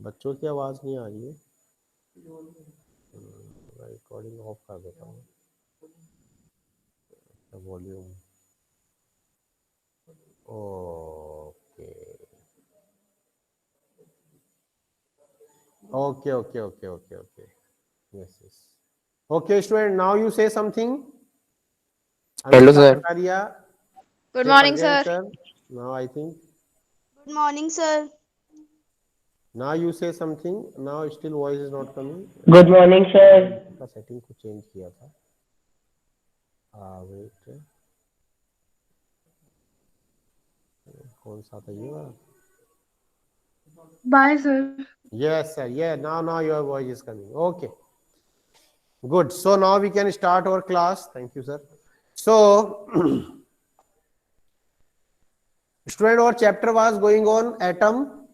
बच्चों की आवाज नहीं आ रही है। रिकॉर्डिंग ऑफ कर देता हूँ, volume. Okay okay okay okay okay okay, yes yes. Okay student, now you से something. Hello, Anushka, sir. Kataria, Good say morning, again sir. sir. Now I think Good morning, sir. now you say something. Now still voice is not coming. Good morning sir. का setting को change किया था। Wait, कौन सा था ये वाला? Bye, sir. Yes sir, yeah, now your voice is coming. Okay, good. So now we can start our class. Thank you sir. So student, our chapter was going on atom,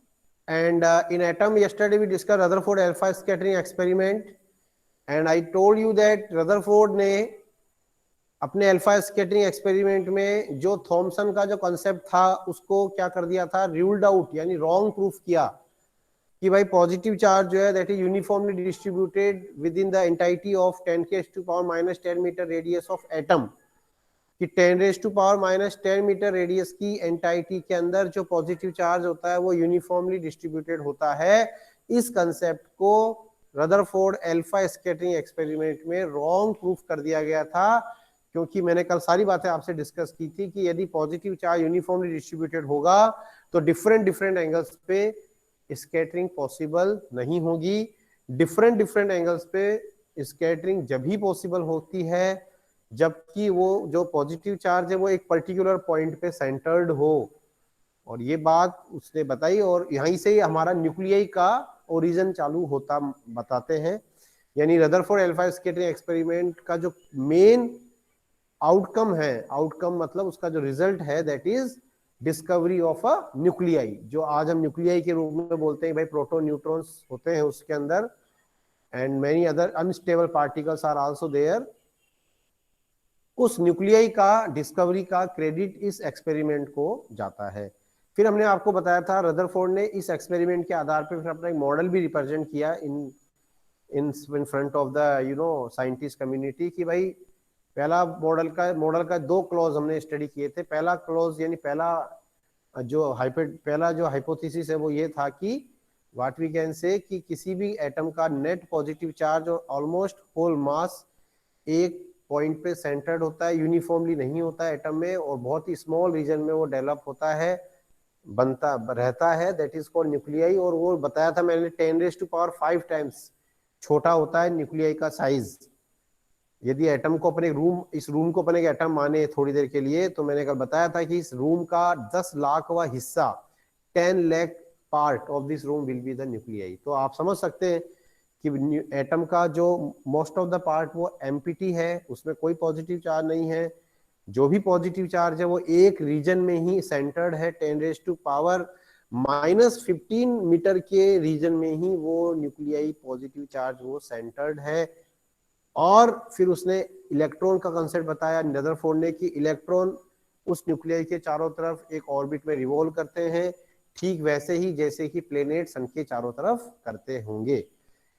and in atom yesterday we discussed Rutherford alpha scattering experiment, and I told you that Rutherford ने अपने alpha scattering experiment में जो Thompson का जो concept था उसको क्या कर दिया था, रूल्ड आउट, यानी रॉन्ग प्रूफ किया कि भाई पॉजिटिव चार्ज जो है that is uniformly distributed with in the entity of 10⁻⁻10 meter radius of atom, कि 10⁻⁻10 मीटर रेडियस की एंटाइटी के अंदर जो पॉजिटिव चार्ज होता है वो यूनिफॉर्मली डिस्ट्रीब्यूटेड होता है। इस कंसेप्ट को रदरफोर्ड अल्फा स्कैटरिंग एक्सपेरिमेंट में रॉन्ग प्रूफ कर दिया गया था, क्योंकि मैंने कल सारी बातें आपसे डिस्कस की थी कि यदि पॉजिटिव चार्ज यूनिफॉर्मली डिस्ट्रीब्यूटेड होगा तो डिफरेंट एंगल्स पे स्कैटरिंग पॉसिबल नहीं होगी। डिफरेंट एंगल्स पे स्कैटरिंग जब ही पॉसिबल होती है जबकि वो जो पॉजिटिव चार्ज है वो एक पर्टिकुलर पॉइंट पे सेंटर्ड हो, और ये बात उसने बताई, और यहीं से ही हमारा न्यूक्लियाई का ओरिजिन चालू होता बताते हैं। यानी रदरफोर्ड अल्फा स्कैटरिंग एक्सपेरिमेंट का जो मेन आउटकम है, आउटकम मतलब उसका जो रिजल्ट है that is discovery of a nuclei, जो आज हम न्यूक्लियाई के रूप में बोलते हैं। भाई प्रोटॉन न्यूट्रॉन्स होते हैं उसके अंदर, and many other unstable particles are also there. उस न्यूक्लियाई का डिस्कवरी का क्रेडिट इस एक्सपेरिमेंट को जाता है। फिर हमने आपको बताया था रदरफोर्ड ने इस एक्सपेरिमेंट के आधार पर फिर अपना एक मॉडल भी रिप्रेजेंट किया in front of the scientist community, कि भाई पहला मॉडल का दो क्लॉज हमने स्टडी किए थे। पहला क्लॉज यानी पहला जो हाइपोथेसिस है वो ये था कि व्हाट वी कैन से कि किसी भी एटम का नेट पॉजिटिव चार्ज और ऑलमोस्ट होल मास एक पॉइंट पे सेंटर्ड होता है, यूनिफॉर्मली नहीं होता है एटम में, और बहुत ही स्मॉल रीजन में वो डेवलप होता है, बनता रहता है, दैट इज कॉल्ड न्यूक्लियाई। और वो बताया था मैंने 10⁵ टाइम्स छोटा होता है न्यूक्लियाई का साइज। यदि एटम को अपने इस रूम को अपने एटम माने थोड़ी देर के लिए, तो मैंने कल बताया था कि इस रूम का 10 लाखवां हिस्सा 10 lakh part of this room will be the nuclei. तो आप समझ सकते हैं कि एटम का जो मोस्ट ऑफ द पार्ट वो एम्प्टी है, उसमें कोई पॉजिटिव चार्ज नहीं है। जो भी पॉजिटिव चार्ज है वो एक रीजन में ही सेंटर्ड है, 10⁻⁻15 मीटर के रीजन में ही वो न्यूक्लियाई पॉजिटिव चार्ज वो सेंटर्ड है। और फिर उसने इलेक्ट्रॉन का कंसेप्ट बताया रदरफोर्ड ने कि इलेक्ट्रॉन उस न्यूक्लियाई के चारों तरफ एक ऑर्बिट में रिवॉल्व करते हैं, ठीक वैसे ही जैसे कि प्लेनेट सन के चारों तरफ करते होंगे।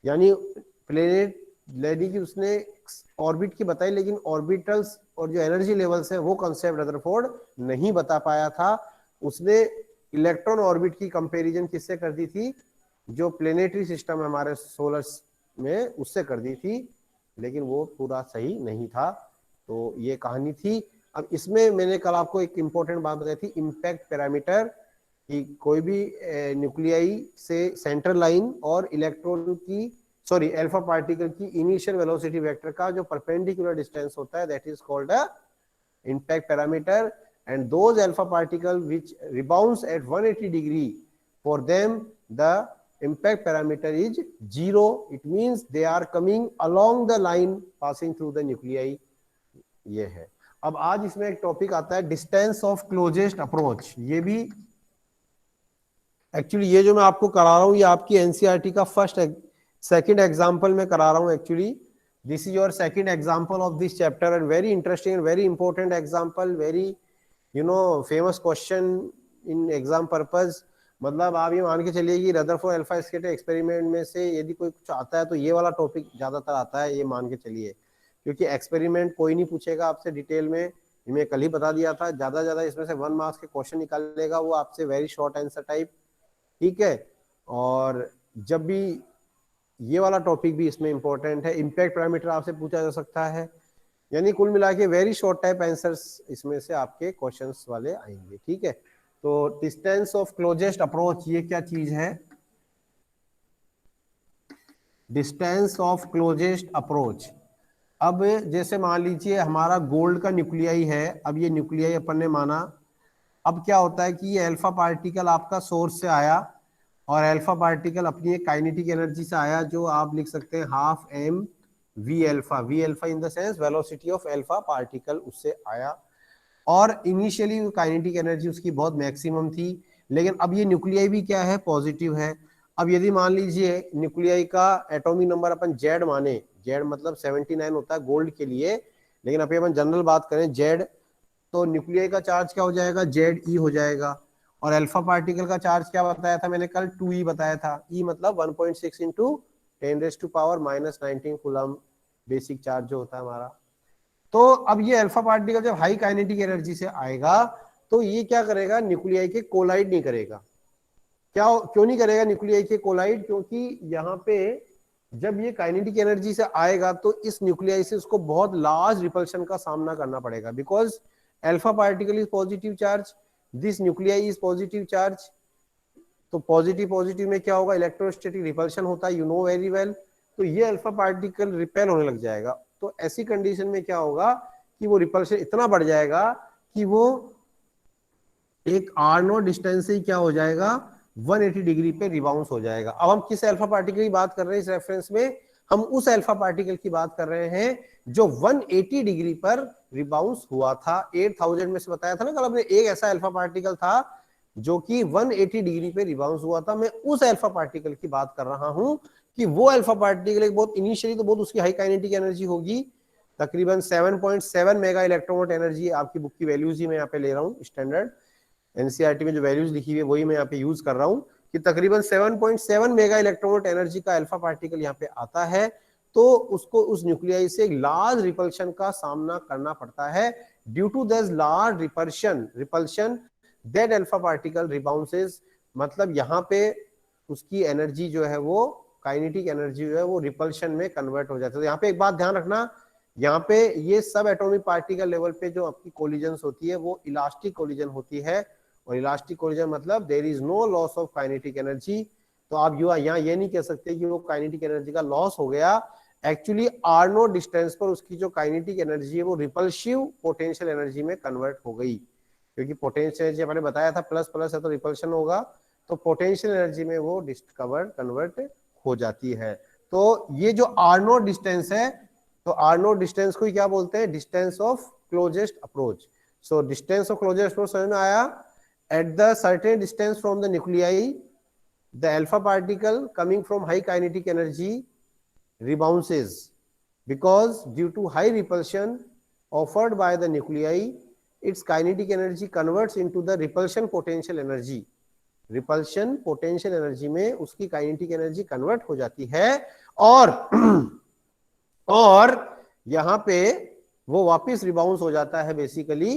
यानी प्लेनेट लेडी की उसने ऑर्बिट की बताई, लेकिन ऑर्बिटल्स और जो एनर्जी लेवल्स है वो कंसेप्ट रदरफोर्ड नहीं बता पाया था। उसने इलेक्ट्रॉन ऑर्बिट की कंपैरिजन किससे कर दी थी, जो प्लेनेटरी सिस्टम है हमारे सोलर में उससे कर दी थी, लेकिन वो पूरा सही नहीं था। तो ये कहानी थी। अब इसमें मैंने कल आपको एक इंपॉर्टेंट बात बताई थी, इम्पैक्ट पैरामीटर, कि कोई भी न्यूक्लियाई से सेंट्रल लाइन और इलेक्ट्रॉन की अल्फा पार्टिकल की इनिशियल वेलोसिटी वेक्टर का जो परपेंडिकुलर डिस्टेंस होता है that is called a impact parameter, and those alpha particle which rebounds at 180 degree, for them the impact parameter is 0. It means they are coming along the line passing through the nuclei. ये है। अब आज इसमें एक topic आता है distance of closest approach. ये भी एक्चुअली ये जो मैं आपको करा रहा हूँ ये आपकी एनसीईआरटी का सेकंड एग्जांपल में करा रहा हूँ। Actually this is your second example of this chapter, and very interesting and very important example, very famous question in exam purpose. मतलब आप ये मान के चलिए कि रदरफोर्ड अल्फा स्कैटरिंग एक्सपेरिमेंट में से यदि कोई कुछ आता है तो ये वाला टॉपिक ज्यादातर आता है, ये मान के चलिए, क्योंकि एक्सपेरिमेंट कोई नहीं पूछेगा आपसे डिटेल में, मैं कल ही बता दिया था, ज्यादा इसमें से 1 मार्क्स के क्वेश्चन निकालेगा वो आपसे, वेरी शॉर्ट आंसर टाइप, ठीक है। और जब भी ये वाला टॉपिक भी इसमें इंपॉर्टेंट है, इम्पैक्ट पैरामीटर आपसे पूछा जा सकता है, यानी कुल मिला के वेरी शॉर्ट टाइप आंसर्स इसमें से आपके क्वेश्चंस वाले आएंगे, ठीक है। तो डिस्टेंस ऑफ क्लोजेस्ट अप्रोच ये क्या चीज है, डिस्टेंस ऑफ क्लोजेस्ट अप्रोच। अब जैसे मान लीजिए हमारा गोल्ड का न्यूक्लियाई है, अब ये न्यूक्लियाई अपन ने माना, अब क्या होता है कि ये अल्फा पार्टिकल आपका सोर्स से आया और अल्फा पार्टिकल अपनी एक काइनेटिक एनर्जी से आया जो आप लिख सकते हैं half m v alpha in the sense velocity of alpha particle उससे आया, और इनिशियली काइनेटिक एनर्जी उसकी बहुत मैक्सिमम थी, लेकिन अब ये न्यूक्लियाई भी क्या है, पॉजिटिव है। अब यदि मान लीजिए न्यूक्लियाई का एटॉमिक नंबर अपन जेड माने, जेड मतलब 79 होता है गोल्ड के लिए, लेकिन अभी अपन जनरल बात करें जेड, तो न्यूक्लियाई का चार्ज क्या हो जाएगा, जेड ई हो जाएगा। और अल्फा पार्टिकल का चार्ज क्या बताया था मैंने कल, 2e बताया था, ई मतलब 1.6 इंटू 10⁻⁻19 कूलम बेसिक चार्ज जो होता है हमारा। तो अब ये अल्फा पार्टिकल जब हाई काइनेटिक एनर्जी से आएगा तो ये क्या करेगा, न्यूक्लियाई के कोलाइड नहीं करेगा। क्यों नहीं करेगा न्यूक्लियाई के कोलाइड, क्योंकि यहाँ पे जब ये काइनेटिक एनर्जी से आएगा तो इस न्यूक्लियाई से उसको बहुत लार्ज रिपल्शन का सामना करना पड़ेगा, because alpha particle is positive charge, this nuclei is positive charge. तो पॉजिटिव में क्या होगा, इलेक्ट्रोस्टैटिक रिपल्शन होता है, यू नो वेरी वेल। तो ये अल्फा पार्टिकल रिपेल होने लग जाएगा, तो ऐसी कंडीशन में क्या होगा कि वो रिपल्शन इतना बढ़ जाएगा कि वो एक आर नोट डिस्टेंस से ही क्या हो जाएगा, 180 डिग्री पे रिबाउंस हो जाएगा। अब हम किस अल्फा पार्टिकल की बात कर रहे हैं इस रेफरेंस में, हम उस अल्फा पार्टिकल की बात कर रहे हैं जो 180 डिग्री पर रिबाउंस हुआ था। 8000 में से बताया था ना कल हमने, एक ऐसा अल्फा पार्टिकल था जो कि 180 डिग्री पे रिबाउंस हुआ था। मैं उस अल्फा पार्टिकल की बात कर रहा हूं कि वो अल्फा पार्टिकल एक बहुत इनिशियली तो बहुत उसकी हाई काइनेटिक एनर्जी होगी, तकरीबन 7.7 मेगा इलेक्ट्रोवोल्ट एनर्जी, आपकी बुक की वैल्यूज ही मैं यहाँ पे ले रहा हूँ, स्टैंडर्ड एनसीईआरटी में जो वैल्यूज लिखी हुई है वही मैं यहाँ पे यूज कर रहा हूँ कि तकरीबन 7.7 मेगा इलेक्ट्रोवोल्ट एनर्जी का अल्फा पार्टिकल यहाँ पे आता है, तो उसको उस न्यूक्लियाई से लार्ज रिपल्शन का सामना करना पड़ता है। Due to this large repulsion that alpha particle rebounces, मतलब यहाँ पे उसकी एनर्जी जो है वो काइनेटिक एनर्जी जो है वो रिपल्शन में कन्वर्ट हो जाता है। तो यहाँ पे एक बात ध्यान रखना, यहाँ पे ये सब एटॉमिक पार्टिकल लेवल पे जो आपकी कोलिजन्स होती है वो इलास्टिक कोलिजन होती है, और इलास्टिक कोलिजन मतलब there is no loss of kinetic energy. तो आप यहाँ ये नहीं कह सकते कि वो काइनेटिक एनर्जी का लॉस हो गया, एक्चुअली आर नो डिस्टेंस पर उसकी जो काइनेटिक एनर्जी है वो रिपल्सिव पोटेंशियल एनर्जी में कन्वर्ट हो गई, क्योंकि पोटेंशियल एनर्जी मैंने बताया था प्लस प्लस है तो रिपल्शन होगा, तो पोटेंशियल एनर्जी में वो कन्वर्ट हो जाती है। तो ये जो आर नो डिस्टेंस है, तो आर नो डिस्टेंस को क्या बोलते हैं, distance of closest approach. So distance of closest approach समझ में आया, at the certain distance from the nuclei the alpha particle coming from high kinetic energy rebounces because due to high repulsion offered by the nuclei, its kinetic energy converts into the repulsion potential energy। Repulsion potential energy में उसकी kinetic energy convert हो जाती है, और यहां पे वो वापस रिबाउंस हो जाता है बेसिकली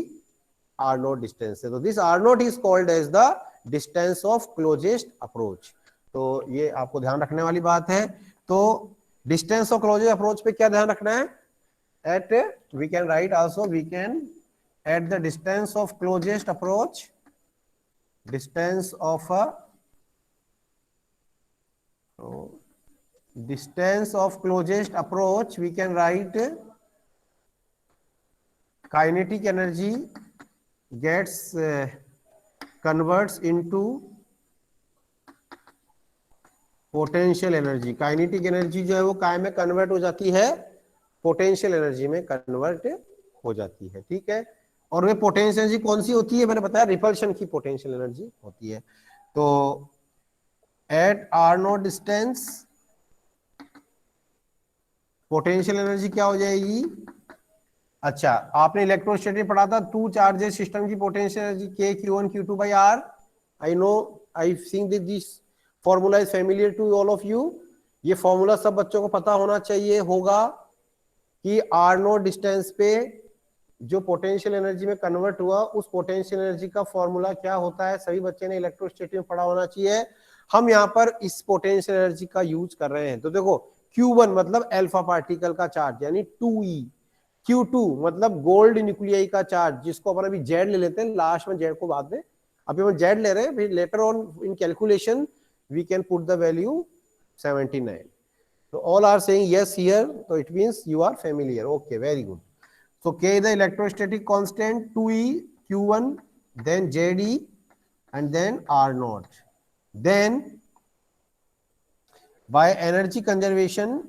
आर नोट डिस्टेंस से। तो this r not is called as the distance of closest approach. तो ये आपको ध्यान रखने वाली बात है। तो डिस्टेंस ऑफ क्लोजेस्ट अप्रोच पे क्या ध्यान रखना है, at we can write also, we can at the distance of closest approach, distance of distance of closest approach we can write kinetic energy gets converts into potential energy. Kinetic energy जो है वो काय में convert हो जाती है, potential energy में convert हो जाती है, ठीक है। और वे पोटेंशियल एनर्जी कौन सी होती है, मैंने बताया रिपल्शन की पोटेंशियल एनर्जी होती है। तो at r not distance potential energy क्या हो जाएगी, अच्छा आपने इलेक्ट्रोस्टैटिक पढ़ा था, टू चार्जेस सिस्टम की potential energy K Q1 Q2 by R, I know I think this formula is familiar to all of you. ये फॉर्मूला सब बच्चों को पता होना चाहिए होगा कि आर नोट डिस्टेंस पे जो पोटेंशियल एनर्जी में कन्वर्ट हुआ उस पोटेंशियल एनर्जी का फॉर्मूला क्या होता है, सभी बच्चे ने इलेक्ट्रोस्टैटिक में पढ़ा होना चाहिए। हम यहाँ पर इस पोटेंशियल एनर्जी का यूज कर रहे हैं। तो देखो Q1 मतलब अल्फा पार्टिकल का चार्ज यानी 2e, Q2 मतलब गोल्ड न्यूक्लियाई का चार्ज जिसको अपन अभी जेड ले लेते हैं, लास्ट में जेड को बाद में, अभी हम जेड ले रहे हैं, फिर later on in calculation we can put the value 79. So all are saying yes here, so it means you are familiar. Okay, very good. So K is the electrostatic constant, 2e, Q1, then Jd, and then R naught. Then by energy conservation,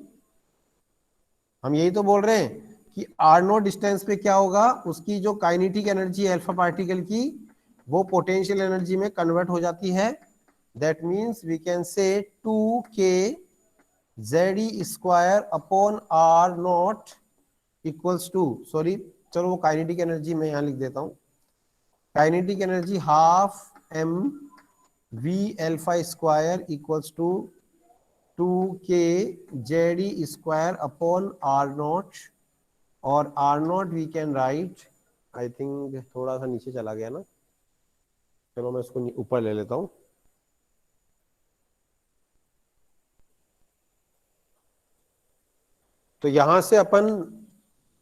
हम यही तो बोल रहे हैं कि R naught distance पे क्या होगा, उसकी जो काइनेटिक एनर्जी है अल्फा पार्टिकल की वो पोटेंशियल एनर्जी में कन्वर्ट हो जाती है। That means we can say 2K Ze square upon R not equals to, sorry चलो वो काइनेटिक एनर्जी मैं यहाँ लिख देता हूँ, kinetic energy half m v alpha square equals to 2K Ze square upon R not, और R not we can write, I think थोड़ा सा नीचे चला गया ना, चलो मैं इसको ऊपर ले लेता हूँ। तो यहां से अपन,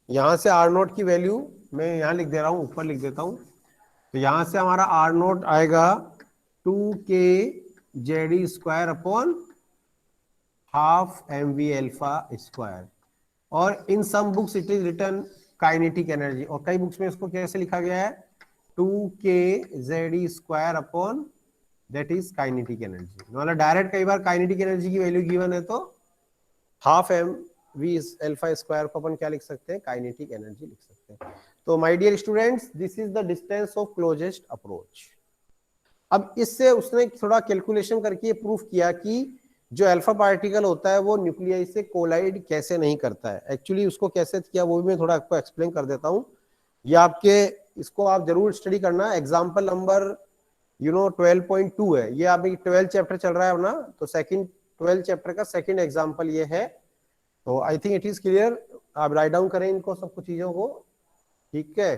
यहां से आर नोट की वैल्यू मैं यहां लिख दे रहा हूं, ऊपर लिख देता हूं। तो यहां से हमारा आर नोट आएगा 2K Ze square upon half mv alpha square, और in some books it is written kinetic energy, और कई बुक्स में इसको कैसे लिखा गया है 2K Ze square upon that is kinetic energy. मतलब डायरेक्ट कई बार काइनेटिक एनर्जी की वैल्यू गिवन है तो half m v alpha square को अपन क्या लिख सकते हैं, काइनेटिक एनर्जी लिख सकते हैं। तो my dear students, this is the distance of closest approach. अब इससे उसने थोड़ा कैलकुलेशन करके प्रूफ किया कि जो अल्फा पार्टिकल होता है वो न्यूक्लियाई से कोलाइड कैसे नहीं करता है। एक्चुअली उसको कैसे किया वो भी मैं थोड़ा आपको एक्सप्लेन कर देता हूँ। ये आपके, इसको आप जरूर स्टडी करना। एग्जाम्पल नंबर 12.2 है, ये अभी 12 चैप्टर चल रहा है ना, तो सेकंड 12 चैप्टर का सेकंड एग्जाम्पल ये है। तो I think it is clear, आप राइट डाउन करें इनको सब कुछ चीजों को, ठीक है।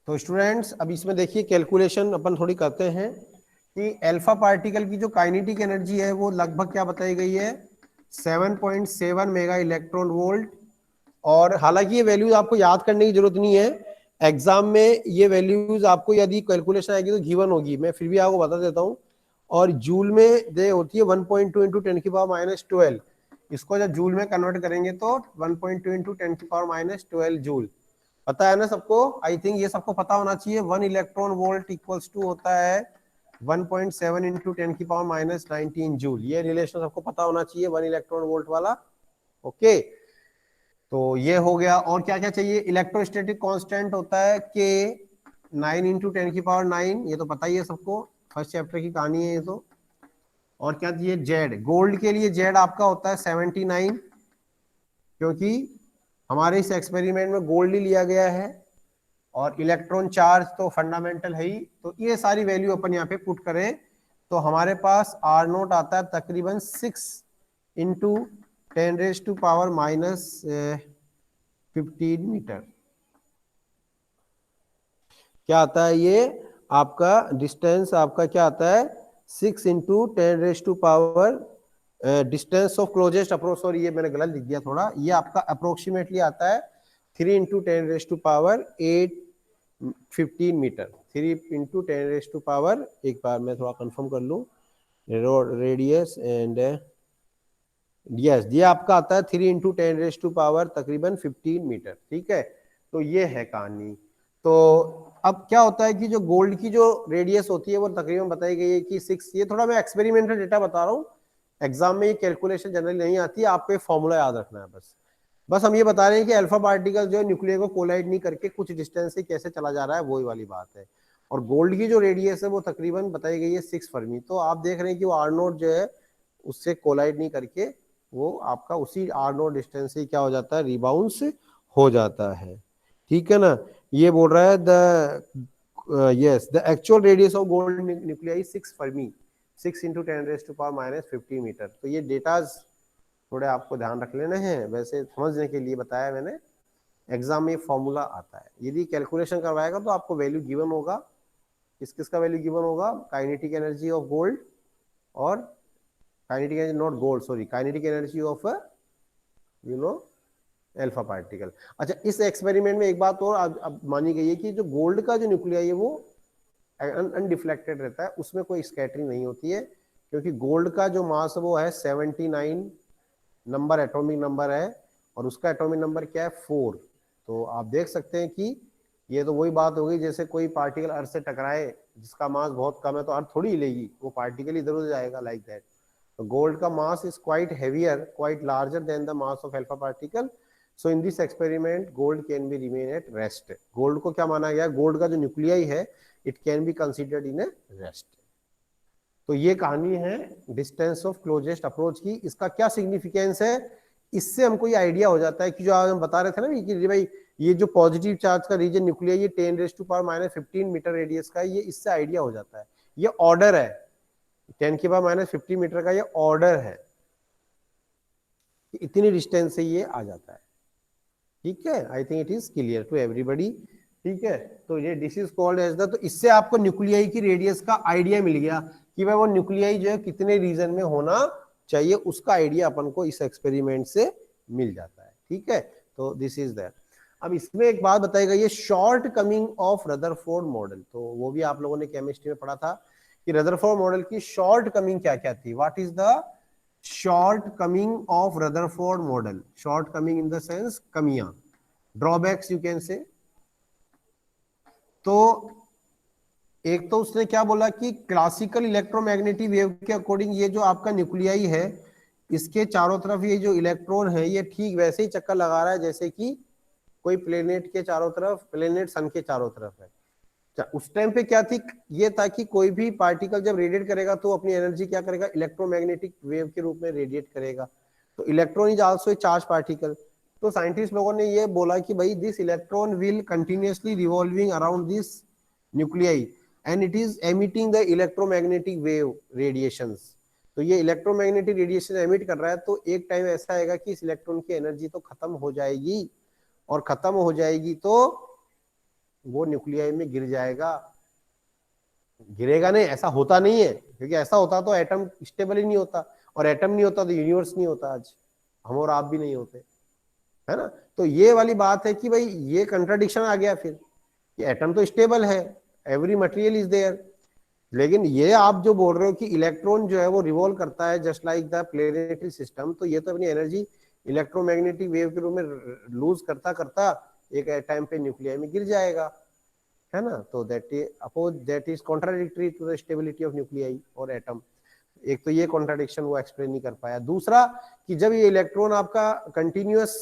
तो स्टूडेंट्स अब इसमें देखिए कैलकुलेशन अपन थोड़ी करते हैं कि अल्फा पार्टिकल की जो काइनेटिक एनर्जी है वो लगभग क्या बताई गई है 7.7 मेगा इलेक्ट्रॉन वोल्ट। और हालांकि ये वैल्यूज आपको याद करने की जरूरत नहीं है, एग्जाम में ये वैल्यूज आपको यदि कैलकुलेशन आएगी तो गिवन होगी, मैं फिर भी आपको बता देता हूँ। और जूल में दे होती है 1.2 इंटू 10 की पावर -12, इसको जब जूल में कन्वर्ट करेंगे तो 1.2 इंटू 10 की पावर -12 जूल। पता है ना सबको, आई थिंक ये सबको पता होना चाहिए। 1 इलेक्ट्रॉन वोल्ट इक्वल्स टू होता है 1.7 इंटू 10 की पावर -19 जूल। ये रिलेशन सबको पता होना चाहिए 1 इलेक्ट्रॉन वोल्ट वाला। ओके, तो ये हो गया। और क्या क्या चाहिए, इलेक्ट्रोस्टैटिक कांस्टेंट होता है K 9 इंटू 10 की पावर 9, ये तो पता ही है सबको, फर्स्ट चैप्टर की कहानी है ये तो। और क्या चाहिए, जेड, गोल्ड के लिए जेड आपका होता है 79, क्योंकि हमारे इस एक्सपेरिमेंट में गोल्ड ही लिया गया है, और इलेक्ट्रॉन चार्ज तो फंडामेंटल है ही। तो ये सारी वैल्यू अपन यहाँ पे पुट करें तो हमारे पास आर नोट आता है तकरीबन 6 इंटू 10 टू पावर -15 मीटर। क्या आता है ये आपका डिस्टेंस, आपका क्या आता है 6 into 10 to power distance of closest approach, sorry ये मैंने गलत लिख दिया थोड़ा, ये आपका अप्रोक्सीमेटली आता है 3 into 10 to power 815 meter. 3 into 10 to power, एक बार मैं थोड़ा कंफर्म कर लूँ, रेडियस एंड यस, ये आपका आता है 3 इंटू 10 टू पावर तकरीबन 15 मीटर, ठीक है। तो ये है कहानी। तो अब क्या होता है कि जो गोल्ड की जो रेडियस होती है वो तकरीबन बताई गई है कि 6, ये थोड़ा मैं एक्सपेरिमेंटल डेटा बता रहा हूँ, एग्जाम में ये कैलकुलेशन जनरली नहीं आती, आपको फॉर्मूला याद रखना है बस हम ये बता रहे हैं कि अल्फा पार्टिकल जो है न्यूक्लियर को कोलाइड नहीं करके कुछ डिस्टेंस से कैसे चला जा रहा है, वही वाली बात है। और गोल्ड की जो रेडियस है वो तकरीबन बताई गई है 6 फर्मी। तो आप देख रहे हैं कि वो आर नोट जो है उससे कोलाइड नहीं करके वो आपका उसी आर नोट डिस्टेंस से क्या हो जाता है, रिबाउंस हो जाता है, ठीक है ना। ये बोल रहा है the actual radius of gold nuclei 6 fermi, 6 into 10⁻⁻15 meter. तो ये डेटाज थोड़े आपको ध्यान रख लेने हैं, वैसे समझने के लिए बताया मैंने। एग्जाम में फॉर्मूला आता है, यदि कैलकुलेशन करवाएगा तो आपको वैल्यू गिवन होगा। किस किस का वैल्यू गिवन होगा? काइनेटिक एनर्जी ऑफ गोल्ड और kinetic energy, not gold, sorry, kinetic energy of alpha particle. अच्छा, इस एक्सपेरिमेंट में एक बात और अब मानी गई है कि जो गोल्ड का जो न्यूक्लियाई है वो अनडिफ्लेक्टेड रहता है, उसमें कोई स्कैटरिंग नहीं होती है, क्योंकि गोल्ड का जो मास वो है 79 नंबर, एटॉमिक नंबर है, और उसका एटॉमिक नंबर क्या है? 4। तो आप देख सकते हैं कि ये तो वही बात हो गई जैसे कोई पार्टिकल अर्थ से टकराए जिसका मास बहुत कम है, तो अर्थ थोड़ी हिलेगी, वो पार्टिकल इधर उधर जाएगा, लाइक दैट। तो गोल्ड का mass is quite heavier, quite larger than the mass of alpha particle. So in this experiment gold can be remain at rest. Gold को क्या माना गया? गोल्ड का जो न्यूक्लियाई है it can be considered in A rest. तो ये कहानी है डिस्टेंस ऑफ क्लोजेस्ट अप्रोच की। इसका क्या सिग्निफिकेंस है? इससे हमको ये आइडिया हो जाता है कि जो आज हम बता रहे थे ना कि भाई ये जो पॉजिटिव चार्ज का रीजन न्यूक्लियर ये 10⁻⁻15 मीटर रेडियस का है, ये इससे आइडिया हो जाता है। ये ऑर्डर है, 10⁻⁻15 मीटर का ये ऑर्डर है, इतनी डिस्टेंस से ये आ जाता है। ठीक है, I think it is clear to everybody. ठीक है, तो ये this is called as the, तो इससे आपको न्यूक्लियाई की रेडियस का आइडिया मिल गया कि भाई वो न्यूक्लियाई जो है कितने रीजन में होना चाहिए, उसका आइडिया अपन को इस एक्सपेरिमेंट से मिल जाता है। ठीक है, तो दिस इज दैट। अब इसमें एक बात बताई गई है, short coming of Rutherford model. तो वो भी आप लोगों ने केमिस्ट्री में पढ़ा था कि रदरफोर्ड मॉडल की शॉर्ट कमिंग क्या क्या थी। What is the short coming of Rutherford model? Short coming in the sense कमियां, ड्रॉबैक्स यू कैन से। तो एक तो उसने क्या बोला कि क्लासिकल इलेक्ट्रोमैग्नेटिक वेव के अकॉर्डिंग ये जो आपका न्यूक्लियाई है इसके चारों तरफ ये जो इलेक्ट्रॉन है ये ठीक वैसे ही चक्कर लगा रहा है जैसे कि कोई प्लेनेट के चारों तरफ, प्लेनेट सन के चारों तरफ है। उस टाइम पे क्या थी? ये था कि कोई भी पार्टिकल जब रेडिएट करेगा तो अपनी एनर्जी क्या करेगा? इलेक्ट्रोमैग्नेटिक वेव के रूप में रेडिएट करेगा। तो electron is also a charge particle. तो साइंटिस्ट लोगों ने ये बोला कि भाई this electron will continuously revolving around this nuclei and it is emitting the electromagnetic wave radiations. तो ये इलेक्ट्रोमैग्नेटिक रेडिएशन एमिट कर रहा है, तो एक टाइम ऐसा आएगा कि इस इलेक्ट्रॉन की एनर्जी तो खत्म हो जाएगी, और खत्म हो जाएगी तो वो न्यूक्लियाई में गिर जाएगा। गिरेगा नहीं, ऐसा होता नहीं है, क्योंकि ऐसा होता तो एटम स्टेबल ही नहीं होता, और एटम नहीं होता तो यूनिवर्स नहीं होता, आज हम और आप भी नहीं होते, है ना। तो ये वाली बात है कि भाई ये कंट्राडिक्शन आ गया फिर कि एटम तो स्टेबल है, एवरी मटेरियल इज देयर, लेकिन ये आप जो बोल रहे हो कि इलेक्ट्रॉन जो है वो रिवॉल्व करता है just like the planetary system, तो ये तो अपनी एनर्जी इलेक्ट्रोमैग्नेटिक वेव के रूप में लूज करता करता एक टाइम पे न्यूक्लियाई में गिर जाएगा, है ना। तो that is contradictory to the stability of nuclei और एटम। एक तो ये कॉन्ट्राडिक्शन वो एक्सप्लेन नहीं कर पाया। दूसरा कि जब ये इलेक्ट्रॉन आपका कंटिन्यूअस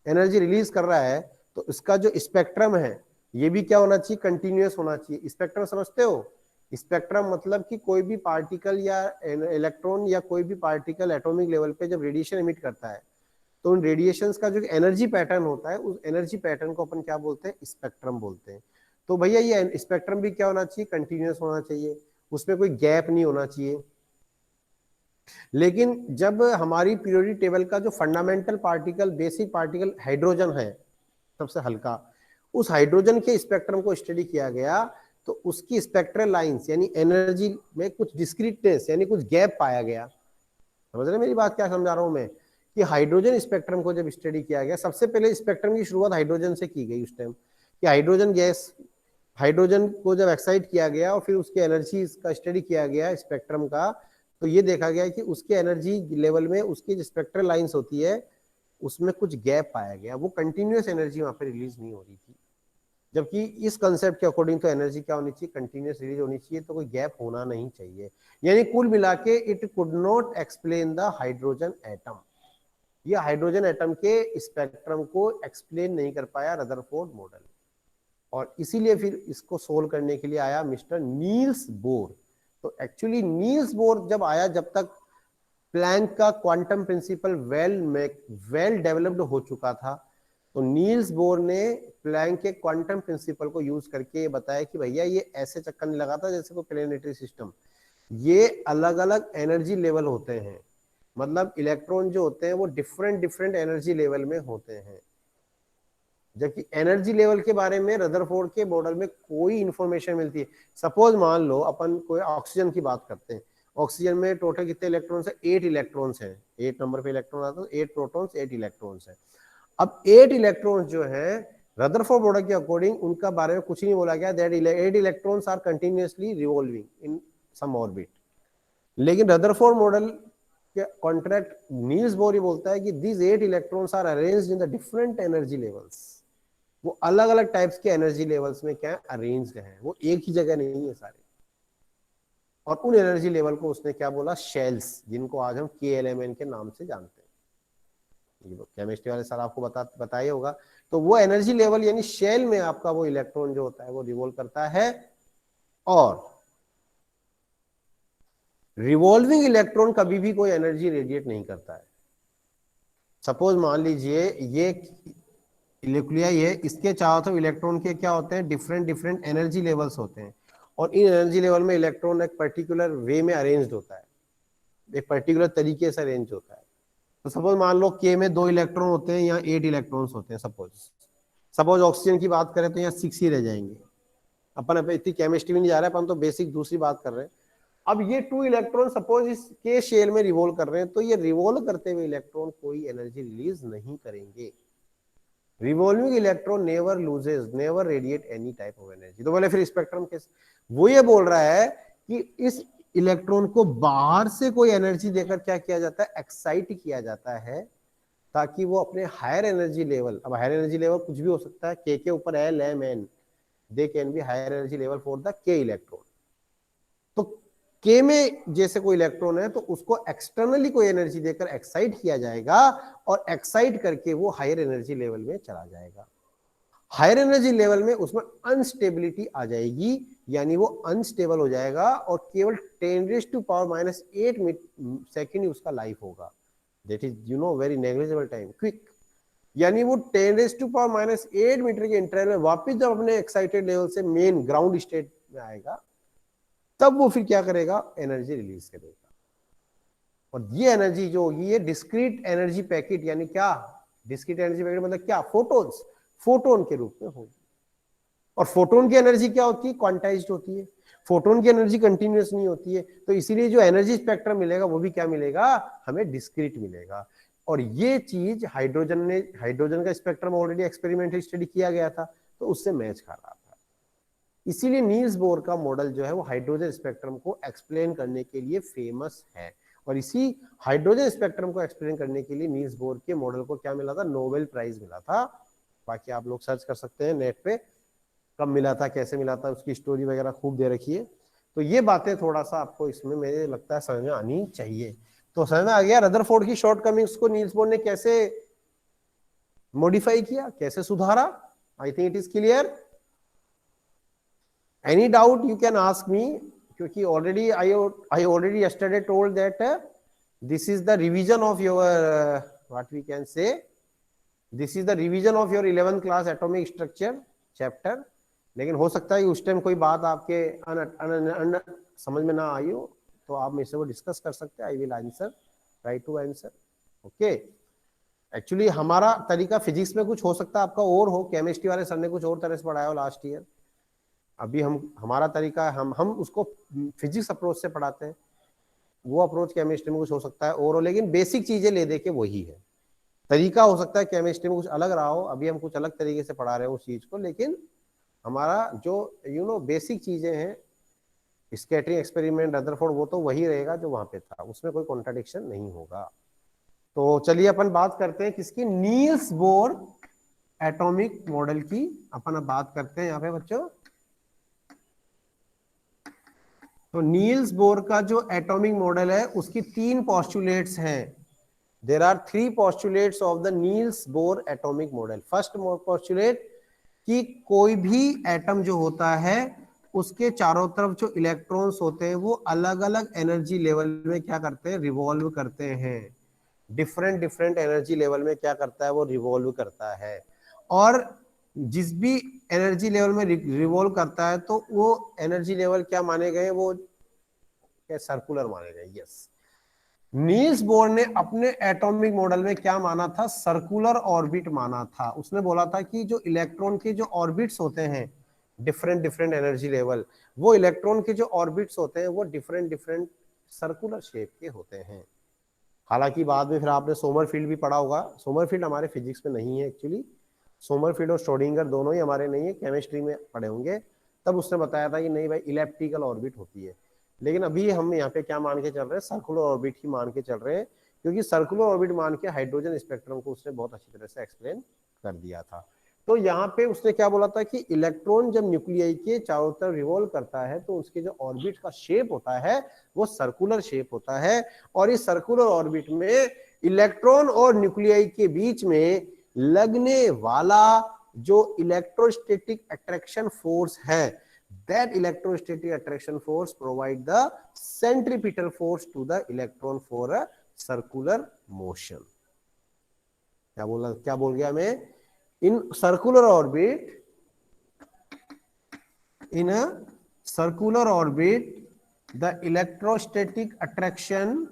एनर्जी रिलीज कर रहा है तो इसका जो स्पेक्ट्रम है ये भी क्या होना चाहिए? कंटिन्यूअस होना चाहिए। स्पेक्ट्रम समझते हो? स्पेक्ट्रम मतलब कि कोई भी पार्टिकल या इलेक्ट्रॉन या कोई भी पार्टिकल एटॉमिक लेवल पे जब रेडिएशन एमिट करता है तो उन रेडिएशंस का जो एनर्जी पैटर्न होता है उस एनर्जी पैटर्न को अपन क्या बोलते हैं? स्पेक्ट्रम बोलते हैं। तो भैया ये स्पेक्ट्रम भी क्या होना चाहिए? कंटिन्यूअस होना चाहिए, उसमें कोई गैप नहीं होना चाहिए। लेकिन जब हमारी पीरियोडिक टेबल का जो fundamental particle, basic particle hydrogen है सबसे हल्का, उस हाइड्रोजन के स्पेक्ट्रम को स्टडी किया गया तो उसकी स्पेक्ट्रल लाइंस यानी एनर्जी में कुछ डिस्क्रीटनेस यानी कुछ गैप पाया गया। समझ रहे मेरी बात? क्या समझा रहा हूं मैं कि हाइड्रोजन स्पेक्ट्रम को जब स्टडी किया गया, सबसे पहले स्पेक्ट्रम की शुरुआत हाइड्रोजन से की गई उस टाइम, कि हाइड्रोजन गैस, हाइड्रोजन को जब एक्साइट किया गया और फिर उसकी एनर्जी का स्टडी किया गया स्पेक्ट्रम का, तो ये देखा गया कि उसके एनर्जी लेवल में उसकी जो स्पेक्ट्रल लाइंस होती है उसमें कुछ गैप पाया गया, वो कंटिन्यूअस एनर्जी वहां पर रिलीज नहीं हो रही थी। जबकि इस कंसेप्ट के अकॉर्डिंग तो एनर्जी क्या होनी चाहिए? कंटिन्यूअस रिलीज होनी चाहिए, तो कोई गैप होना नहीं चाहिए। यानी कुल मिला के it could not explain the hydrogen atom. ये हाइड्रोजन एटम के स्पेक्ट्रम को एक्सप्लेन नहीं कर पाया रदरफोर्ड मॉडल, और इसीलिए फिर इसको सोल्व करने के लिए आया मिस्टर नील्स बोर। तो एक्चुअली नील्स बोर जब आया, जब तक प्लैंक का क्वांटम प्रिंसिपल वेल डेवलप्ड हो चुका था, तो नील्स बोर ने प्लैंक के क्वांटम प्रिंसिपल को यूज करके बताया कि भैया ये ऐसे चक्कर नहीं लगाता जैसे कोई प्लेनेटरी सिस्टम, ये अलग अलग एनर्जी लेवल होते हैं, मतलब इलेक्ट्रॉन जो होते हैं वो डिफरेंट डिफरेंट एनर्जी लेवल में होते हैं। जबकि एनर्जी लेवल के बारे में रदरफोर्ड के मॉडल में कोई इंफॉर्मेशन मिलती है। सपोज मान लो अपन कोई ऑक्सीजन की बात करते हैं, ऑक्सीजन में टोटल कितने इलेक्ट्रॉन्स है? 8 इलेक्ट्रॉन्स हैं, 8 नंबर पे इलेक्ट्रॉन आता है, 8 प्रोटॉन्स 8 इलेक्ट्रॉन्स है। अब 8 इलेक्ट्रॉन्स जो है रदरफोर्ड मॉडल के अकॉर्डिंग उनका बारे में कुछ नहीं बोला गया, that 8 electrons are continuously revolving in some orbit. लेकिन रदरफोर्ड मॉडल के कॉन्ट्रैक्ट नील्स बोर ये बोलता है कि these 8 electrons are arranged in the different energy levels, वो अलग अलग टाइप्स के एनर्जी लेवल्स में क्या अरेंज्ड हैं, वो एक ही जगह नहीं है सारे। और उन एनर्जी लेवल को उसने क्या बोला? शेल्स, जिनको आज हम KLMN के नाम से जानते हैं। केमिस्ट्री वाले सर आपको बताया होगा। तो वो एनर्जी लेवल यानी शेल में आपका वो इलेक्ट्रॉन जो होता है वो रिवॉल्व करता है। और रिवॉल्विंग इलेक्ट्रॉन कभी भी कोई एनर्जी रेडिएट नहीं करता है। सपोज मान लीजिए ये न्यूक्लियाई है, इसके चारों तरफ इलेक्ट्रॉन के क्या होते हैं? डिफरेंट डिफरेंट एनर्जी लेवल्स होते हैं, और इन एनर्जी लेवल में इलेक्ट्रॉन एक पर्टिकुलर वे में अरेंज्ड होता है, एक पर्टिकुलर तरीके से अरेंज होता है। तो सपोज मान लो K में 2 इलेक्ट्रॉन होते हैं, यहाँ 8 इलेक्ट्रॉन्स होते हैं। सपोज ऑक्सीजन की बात करें तो यहाँ 6 ही रह जाएंगे। अपन इतनी केमिस्ट्री में नहीं जा रहा है, अपन तो बेसिक दूसरी बात कर रहे हैं। अब ये 2 इलेक्ट्रॉन सपोज इस के शेल में रिवॉल्व कर रहे हैं, तो ये रिवॉल्व करते हुए इलेक्ट्रॉन कोई एनर्जी रिलीज नहीं करेंगे। Revolving electron never loses, never radiate any type of energy. तो बोले फिर स्पेक्ट्रम के वो ये बोल रहा है कि इस इलेक्ट्रॉन को बाहर से कोई एनर्जी देकर क्या किया जाता है? एक्साइट किया जाता है, ताकि वो अपने हायर एनर्जी लेवल, अब हायर एनर्जी लेवल कुछ भी हो सकता है, के ऊपर L M N, they can be higher energy level for the K electron. तो K में जैसे कोई इलेक्ट्रॉन है तो उसको एक्सटर्नली कोई एनर्जी देकर एक्साइट किया जाएगा, और एक्साइट करके वो हायर एनर्जी लेवल में चला जाएगा। हायर एनर्जी लेवल में उसमें अनस्टेबिलिटी आ जाएगी, यानी वो अनस्टेबल हो जाएगा, और केवल 10⁻⁻8 सेकेंड ही उसका लाइफ होगा। That is very negligible time, quick. यानी वो 10⁻⁸ मीटर के इंटरवल में वापस जब अपने एक्साइटेड लेवल से मेन ग्राउंड स्टेट में आएगा, तब वो फिर क्या करेगा? एनर्जी रिलीज करेगा। और ये एनर्जी जो होगी ये डिस्क्रीट एनर्जी पैकेट, यानी क्या? डिस्क्रीट एनर्जी पैकेट मतलब क्या? फोटोन्स, फोटोन के रूप में होगी। और फोटोन की एनर्जी क्या होती है? क्वांटाइज्ड होती है। फोटोन की एनर्जी कंटिन्यूअस नहीं होती है, तो इसीलिए जो एनर्जी स्पेक्ट्रम मिलेगा वो भी क्या मिलेगा? हमें डिस्क्रीट मिलेगा। और ये चीज हाइड्रोजन का स्पेक्ट्रम ऑलरेडी एक्सपेरिमेंटल स्टडी किया गया था, तो उससे मैच कर रहा था। इसीलिए नील्स बोर का मॉडल जो है वो हाइड्रोजन स्पेक्ट्रम को एक्सप्लेन करने के लिए फेमस है। और इसी हाइड्रोजन स्पेक्ट्रम को एक्सप्लेन करने के लिए नील्स बोर के मॉडल को क्या मिला था? नोबेल प्राइज मिला था। बाकी आप लोग सर्च कर सकते हैं नेट पे, कब मिला था, कैसे मिला था, उसकी स्टोरी वगैरह खूब दे रखी है। तो ये बातें थोड़ा सा आपको इसमें मुझे लगता है समझ में आनी चाहिए। तो समझ में आ गया रदरफोर्ड की शॉर्टकमिंग्स को नील्स बोर ने कैसे मॉडिफाई किया, कैसे सुधारा? I think it is clear. Any doubt you can ask me, क्योंकि already I already yesterday told that this is the revision of your what we can say, this is the revision of your 11th class atomic structure chapter. लेकिन हो सकता है कि उस time कोई बात आपके समझ में ना आई हो, तो आप मेरे से वो डिस्कस कर सकते हैं। I will answer, try to answer. Okay, actually हमारा तरीका फिजिक्स में कुछ हो सकता है आपका और हो, केमिस्ट्री वाले सर ने कुछ और तरह से पढ़ाया हो लास्ट ईयर। अभी हमारा तरीका हम उसको फिजिक्स अप्रोच से पढ़ाते हैं, वो अप्रोच केमिस्ट्री में कुछ हो सकता है और हो, लेकिन बेसिक चीजें ले दे के वही है। तरीका हो सकता है केमिस्ट्री में कुछ अलग रहा हो, अभी हम कुछ अलग तरीके से पढ़ा रहे हैं उस चीज को, लेकिन हमारा जो बेसिक चीजें हैं, स्कैटरिंग एक्सपेरिमेंट, रदरफोर्ड, वो तो वही रहेगा जो वहां पे था, उसमें कोई कॉन्ट्राडिक्शन नहीं होगा। तो चलिए अपन बात करते हैं किसकी? नील्स बोर एटॉमिक मॉडल की अपन अब बात करते हैं यहाँ पे बच्चों। तो नील्स बोर का जो एटॉमिक मॉडल है उसकी 3 पोस्टुलेट्स हैं। There are 3 postulates of the Niels Bohr atomic model. First postulate कि कोई भी एटम जो होता है उसके चारों तरफ जो इलेक्ट्रॉन्स होते हैं वो अलग अलग एनर्जी लेवल में क्या करते हैं? रिवॉल्व करते हैं। डिफरेंट डिफरेंट एनर्जी लेवल में क्या करता है? वो रिवॉल्व करता है। और जिस भी एनर्जी लेवल में रिवॉल्व करता है तो वो एनर्जी लेवल क्या माने गए, वो क्या सर्कुलर माने गए। यस, नील्स बोर ने अपने एटॉमिक मॉडल में क्या माना था, सर्कुलर ऑर्बिट माना था। उसने बोला था कि जो इलेक्ट्रॉन के जो ऑर्बिट्स होते हैं डिफरेंट डिफरेंट एनर्जी लेवल, वो इलेक्ट्रॉन के जो ऑर्बिट्स होते हैं वो डिफरेंट डिफरेंट सर्कुलर शेप के होते हैं। हालांकि बाद में फिर आपने सोमरफील्ड भी पढ़ा होगा, सोमरफील्ड हमारे फिजिक्स में नहीं है एक्चुअली, सोमरफील्ड और श्रोडिंगर दोनों ही हमारे नहीं है, केमिस्ट्री में पढ़े होंगे। तब उसने बताया था कि नहीं भाई इलेप्टिकल ऑर्बिट होती है, लेकिन अभी हम यहाँ पे क्या मान के चल रहे हैं, सर्कुलर ऑर्बिट ही मान के चल रहे हैं, क्योंकि सर्कुलर ऑर्बिट मान के हाइड्रोजन स्पेक्ट्रम को उसने बहुत अच्छी तरह से एक्सप्लेन कर दिया था। तो यहाँ पे उसने क्या बोला था कि इलेक्ट्रॉन जब न्यूक्लियाई के चारों तरफ रिवॉल्व करता है तो उसके जो ऑर्बिट का शेप होता है वो सर्कुलर शेप होता है, और इस सर्कुलर ऑर्बिट में इलेक्ट्रॉन और न्यूक्लियाई के बीच में लगने वाला जो इलेक्ट्रोस्टैटिक अट्रैक्शन फोर्स है, that electrostatic attraction force provide the centripetal force to the electron for a circular motion। क्या बोल गया मैं, in circular orbit the electrostatic attraction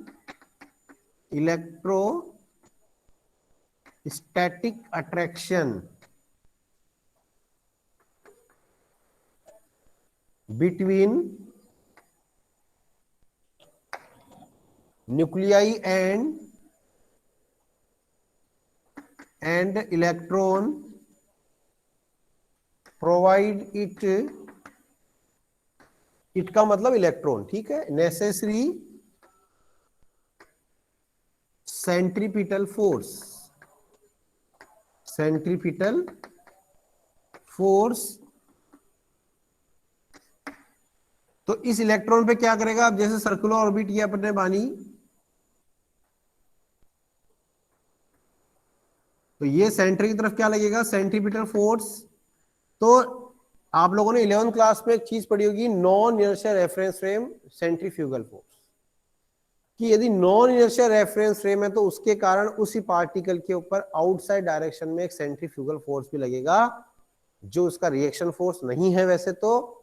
between nuclei and electron provide it का मतलब इलेक्ट्रॉन, ठीक है, necessary centripetal force. तो इस इलेक्ट्रॉन पे क्या करेगा, अब जैसे सर्कुलर ऑर्बिट किया अपने बानी, तो ये सेंटर की तरफ क्या लगेगा, सेंट्रीपिटल फोर्स। तो आप लोगों ने 11th क्लास में एक चीज पढ़ी होगी, non inertial reference frame centrifugal force, कि यदि नॉन इनर्शियल रेफरेंस फ्रेम है तो उसके कारण उसी पार्टिकल के ऊपर आउटसाइड डायरेक्शन में एक सेंट्रीफ्यूगल फोर्स भी लगेगा, जो उसका रिएक्शन फोर्स नहीं है वैसे तो,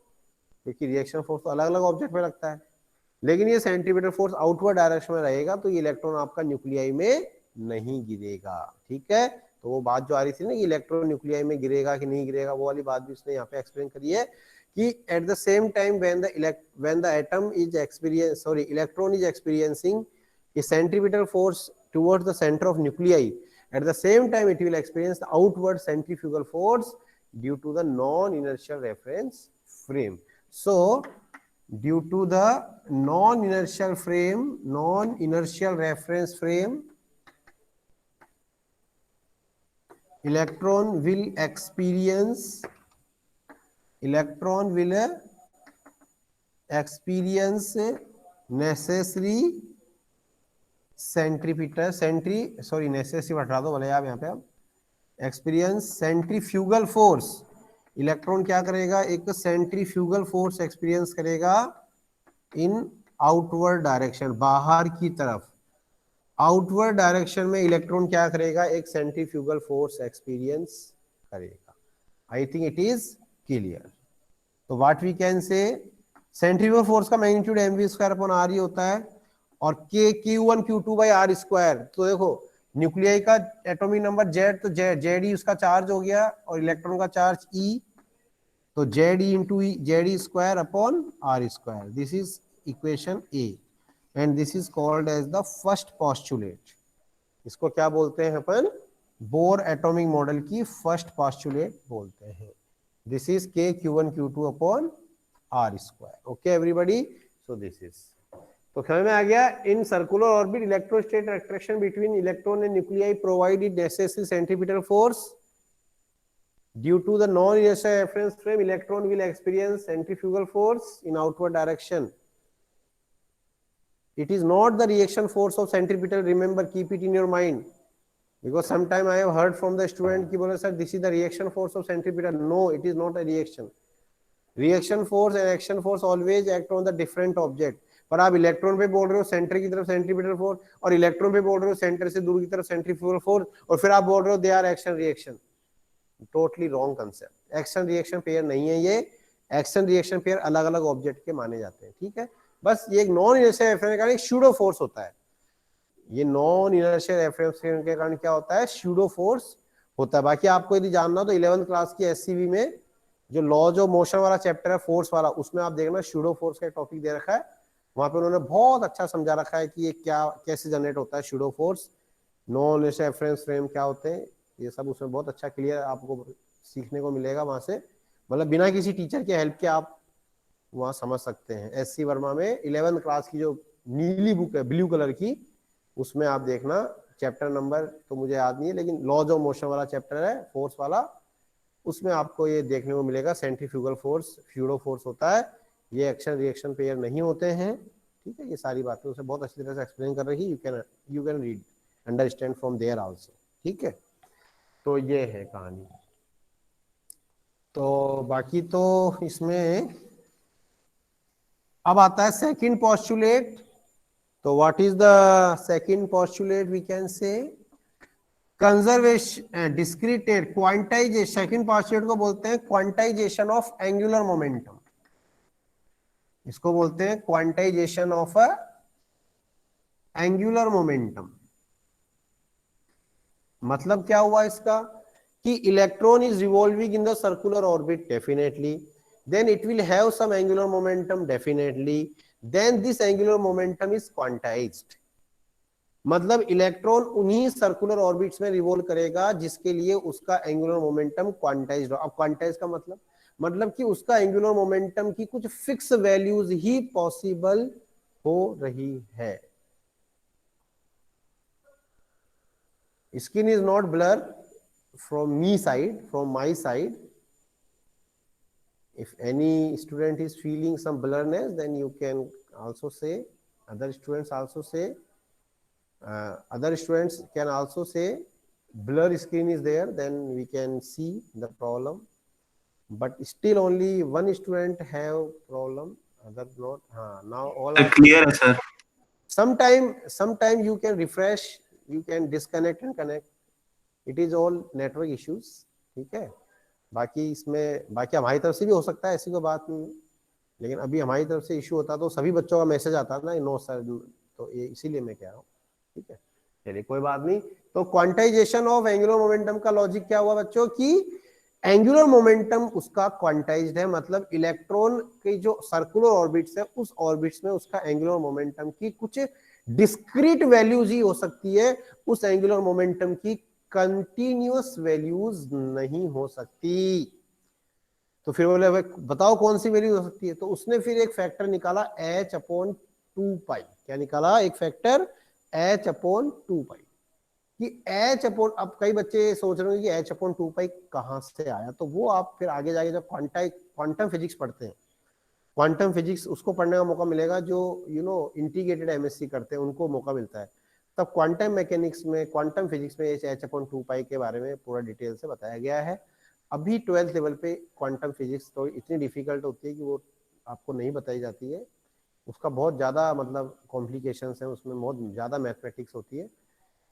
क्योंकि रिएक्शन फोर्स तो अलग अलग ऑब्जेक्ट में लगता है, लेकिन ये सेंट्रीपिटल फोर्स आउटवर्ड डायरेक्शन में रहेगा, तो ये इलेक्ट्रॉन आपका न्यूक्लियाई में नहीं गिरेगा। ठीक है, तो वो बात जो आ रही थी ना कि इलेक्ट्रॉन न्यूक्लियाई में गिरेगा कि नहीं गिरेगा, वो वाली बात भी उसने यहाँ पे एक्सप्लेन करी है कि at the same time when the electron is experiencing a centripetal force towards the center of nuclei, at the same time it will experience the outward centrifugal force due to the non-inertial reference frame. So due to the non-inertial reference frame, electron will experience necessary experience centrifugal force. Electron क्या करेगा, एक centrifugal force experience करेगा इन outward direction, बाहर की तरफ। Outward direction में electron क्या करेगा, एक सेंट्रीफ्यूगल फोर्स एक्सपीरियंस करेगा। I think it is clear. तो what we can say, centrifugal force का मैग्नीट्यूड mv² r होता है, और k q1 q2 by r square. तो देखो न्यूक्लियाई का एटॉमिक नंबर z, तो जेड उसका चार्ज हो गया, और इलेक्ट्रॉन का चार्ज e, तो Z into Z square upon r square. This is equation a and this is called as the first postulate. इसको क्या बोलते हैं अपन, बोर एटॉमिक मॉडल की फर्स्ट पोस्टुलेट बोलते हैं। This is k q1 q2 upon r square. Okay everybody, so this is, तो समझ में आ गया। In circular orbit electrostatic attraction between electron and nuclei provided necessary centripetal force due to the non inertial reference frame, electron will experience centrifugal force in outward direction. It is not the reaction force of centripetal, remember, keep it in your mind, because sometime I have heard from the student ki bole sir this is the reaction force of centripetal. No, it is not a reaction. Reaction force and action force always act on the different object. पर आप electron पे बोल रहे हो centre की तरफ centripetal force, और electron पे बोल रहे हो सेंटर से दूर की तरफ सेंट्रीफ्यूगल फोर्स, और फिर आप बोल रहे हो they are action reaction. Totally wrong concept. Action reaction pair नहीं है ये, एक्शन रिएक्शन पेयर अलग अलग ऑब्जेक्ट के माने जाते हैं, ठीक है। बस ये एक नॉन इनर्शियल रेफरेंस के कारण सूडो फोर्स होता है, ये नॉन इनर्शियल रेफरेंस के कारण क्या होता है, सूडो फोर्स होता है। बाकी आपको यदि जानना हो तो 11th क्लास की एससीबी में जो लॉज ऑफ मोशन वाला चैप्टर है, फोर्स वाला, उसमें आप देखना सूडो फोर्स का टॉपिक दे रखा है, वहां पे उन्होंने बहुत अच्छा समझा रखा है कि ये क्या कैसे जनरेट होता है pseudo force, non inertial reference frame क्या होते हैं, ये सब उसमें बहुत अच्छा क्लियर आपको सीखने को मिलेगा वहां से, मतलब बिना किसी टीचर के हेल्प के आप वहां समझ सकते हैं। एससी वर्मा में 11th क्लास की जो नीली बुक है ब्लू कलर की, उसमें आप देखना, चैप्टर नंबर तो मुझे याद नहीं है लेकिन लॉज ऑफ मोशन वाला चैप्टर है, फोर्स वाला, उसमें आपको ये देखने को मिलेगा सेंट्रीफ्यूगल फोर्स, सूडो फोर्स होता है, ये एक्शन रिएक्शन पेयर नहीं होते हैं, ठीक है। ये सारी बातें उसे बहुत अच्छी तरह से एक्सप्लेन कर रही है, you can read understand from there also, ठीक है। तो ये है कहानी। तो बाकी तो इसमें अब आता है सेकंड पोस्टुलेट। तो what is the second postulate, we can say conservation discreted quantization. Second postulate को बोलते हैं क्वांटाइजेशन ऑफ एंगुलर मोमेंटम, इसको बोलते हैं क्वांटाइजेशन ऑफ एंगुलर मोमेंटम। मतलब क्या हुआ इसका कि electron is revolving in the circular orbit, definitely, then it will have some angular momentum, definitely, then this angular momentum is quantized। मतलब इलेक्ट्रॉन उन्हीं सर्कुलर ऑर्बिट्स में रिवॉल्व करेगा जिसके लिए उसका एंगुलर मोमेंटम क्वांटाइज्ड हो। अब क्वांटाइज का मतलब कि उसका एंगुलर मोमेंटम की कुछ फिक्स वैल्यूज ही पॉसिबल हो रही है। Skin is not blur from me side, from my side. If any student is feeling some blurriness, then you can also say, other students can also say blur screen is there, then we can see the problem, but still only one student have problem, other not. Now all are clear है sir। sometime you can refresh, you can disconnect and connect, it is all network issues, ठीक है। बाकी इसमें बाकी हमारी तरफ से भी हो सकता है, ऐसी कोई बात नहीं है, लेकिन अभी हमारी तरफ से इशू होता तो सभी बच्चों का मैसेज आता ना, नो सर, तो ये इसीलिए मैं कह रहा हूँ, ठीक है। चलिए कोई बात नहीं। तो क्वांटाइजेशन ऑफ एंगुलर मोमेंटम का लॉजिक क्या हुआ बच्चों की, एंगुलर मोमेंटम उसका क्वांटाइज्ड है, मतलब इलेक्ट्रॉन की जो सर्कुलर ऑर्बिट्स है उस ऑर्बिट्स में उसका एंगुलर मोमेंटम की कुछ डिस्क्रीट वैल्यूज ही हो सकती है, उस एंगुलर मोमेंटम की कंटिन्यूअस वैल्यूज नहीं हो सकती। तो फिर बोले बताओ कौन सी वैल्यू हो सकती है, तो उसने फिर एक फैक्टर निकाला h/2π। क्या निकाला, एक फैक्टर h/2π कि अब कई बच्चे सोच रहे हैं कि h/2π कहां से आया, तो वो आप फिर आगे जाके जब क्वांटम फिजिक्स पढ़ते हैं, क्वांटम फिजिक्स उसको पढ़ने का मौका मिलेगा जो इंटीग्रेटेड एमएससी करते हैं, उनको मौका मिलता है, तब क्वांटम मैकेनिक्स में, क्वांटम फिजिक्स में h/2π के बारे में पूरा डिटेल से बताया गया है। अभी 12th लेवल पे क्वांटम फिजिक्स तो इतनी डिफिकल्ट होती है कि वो आपको नहीं बताई जाती है, उसका बहुत ज़्यादा मतलब कॉम्प्लिकेशंस हैं, उसमें बहुत ज़्यादा मैथमेटिक्स होती है।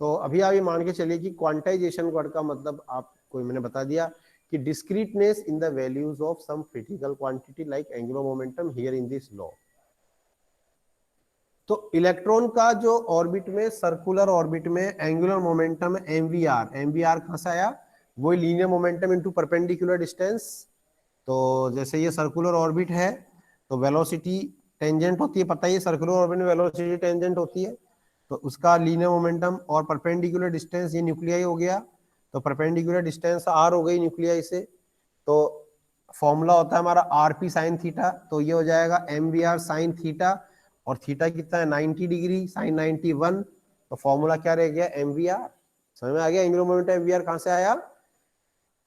तो अभी आप ये मान के चलिए कि क्वांटाइजेशन वर्ड का मतलब आपको मैंने बता दिया कि discreteness in the values of some critical quantity like angular momentum here in this law. तो इलेक्ट्रॉन का जो ऑर्बिट में, सर्कुलर ऑर्बिट में एंगुलर मोमेंटम एमवीआर कहां से आया, वो linear momentum into perpendicular distance. तो जैसे ये सर्कुलर ऑर्बिट है तो वेलोसिटी टेंजेंट होती है, पता ही है सर्कुलर ऑर्बिट में वेलोसिटी टेंजेंट होती है, तो उसका लीनियर मोमेंटम और परपेंडिकुलर डिस्टेंस, ये न्यूक्लियाई हो गया, तो परपेंडिकुलर डिस्टेंस आर हो गई न्यूक्लियाई से, तो फॉर्मूला होता है हमारा आरपी साइन थीटा, तो ये हो जाएगा एमवीआर साइन थीटा, और थीटा कितना है 90 डिग्री, साइन 91, तो फॉर्मूला क्या रह गया एमवीआर। समझ में आ गया एंगुलर मोमेंटम एमवीआर कहां से आया,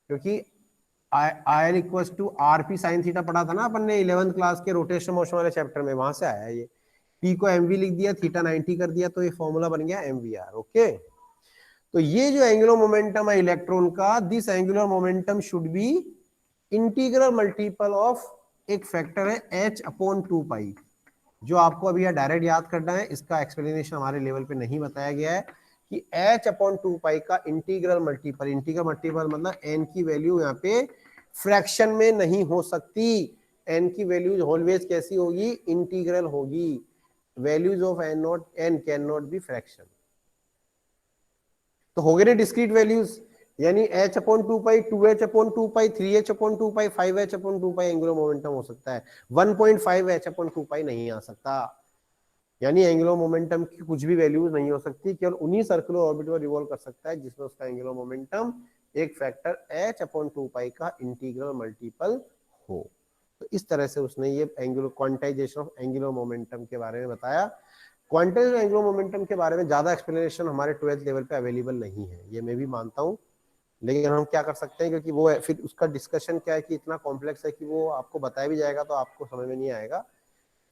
क्योंकि I equals to RP sine theta पढ़ा था ना अपन ने 11th क्लास के रोटेशन मोशन वाले चैप्टर में, वहां से आया ये, पी को एमवी लिख दिया, थीटा 90 कर दिया, तो ये फॉर्मूला बन गया एमवीआर। ओके, तो ये जो एंगुलर मोमेंटम है इलेक्ट्रॉन का, this angular momentum should be integral multiple of एक फैक्टर है h/2π, जो आपको अभी डायरेक्ट याद करना है, इसका एक्सप्लेनेशन हमारे लेवल पे नहीं बताया गया है, कि h/2 का इंटीग्रल मल्टीपल मतलब n की वैल्यू यहाँ पे फ्रैक्शन में नहीं हो सकती। n की वैल्यू ऑलवेज कैसी होगी, इंटीग्रल होगी। Values of n can not be fraction. तो हो गए ना डिस्क्रीट वैल्यूज, यानी h/2, 2h/2, 3h/2, 5h/2 angular momentum हो सकता है। 1.5 h/2 नहीं आ सकता, यानी एंगुलर मोमेंटम की कुछ भी वैल्यूज नहीं हो सकती, केवल उन्हीं सर्कुलर ऑर्बिट में रिवॉल्व कर सकता है जिसमें उसका एंगुलर मोमेंटम एक फैक्टर h/2 का इंटीग्रल मल्टीपल हो। तो इस तरह से उसने ये angular quantization of angular momentum के बारे में बताया। क्वांटाइजेशन एंगुलर मोमेंटम के बारे में ज्यादा एक्सप्लेनेशन हमारे 12th लेवल पे अवेलेबल नहीं है, ये मैं भी मानता हूँ, लेकिन हम क्या कर सकते हैं, क्योंकि वो फिर उसका डिस्कशन क्या है कि इतना कॉम्प्लेक्स है कि वो आपको बताया भी जाएगा तो आपको समझ में नहीं आएगा।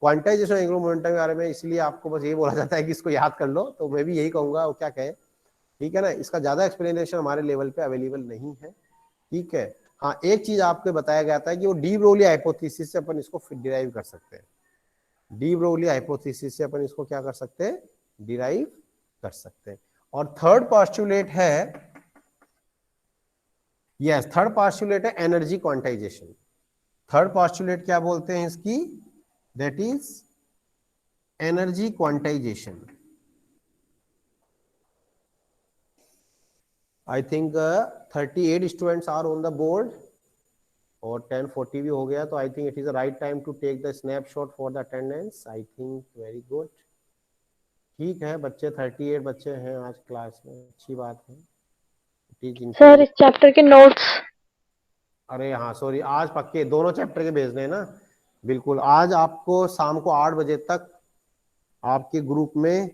क्वांटाइजेशन एंगुलर मोमेंटम के बारे में इसलिए आपको बस ये बोला जाता है कि इसको याद कर लो, तो मैं भी यही कहूंगा, वो क्या कहे, ठीक है ना। इसका ज्यादा एक्सप्लेनेशन हमारे लेवल पे अवेलेबल नहीं है, ठीक है। हाँ, एक चीज आपको बताया गया था कि वो डी ब्रोगली हाइपोथेसिस से अपन इसको डिराइव कर सकते हैं। डी ब्रोगली हाइपोथेसिस से अपन इसको क्या कर सकते हैं, डिराइव कर सकते हैं। और थर्ड पोस्टुलेट है, यस, थर्ड पोस्टुलेट है एनर्जी क्वांटाइजेशन। थर्ड पोस्टुलेट क्या बोलते हैं इसकी, that is energy quantization. I think 38 students are on the board और 10:40 भी हो गया, तो I think it is the right time to take the snapshot for the attendance. I think very good, ठीक है बच्चे, 38 बच्चे हैं आज क्लास में, अच्छी बात है। सर इस चैप्टर के नोट्स, अरे हाँ सॉरी, आज पक्के दोनों चैप्टर के भेजने हैं ना, बिल्कुल। आज आपको शाम को 8 बजे तक आपके ग्रुप में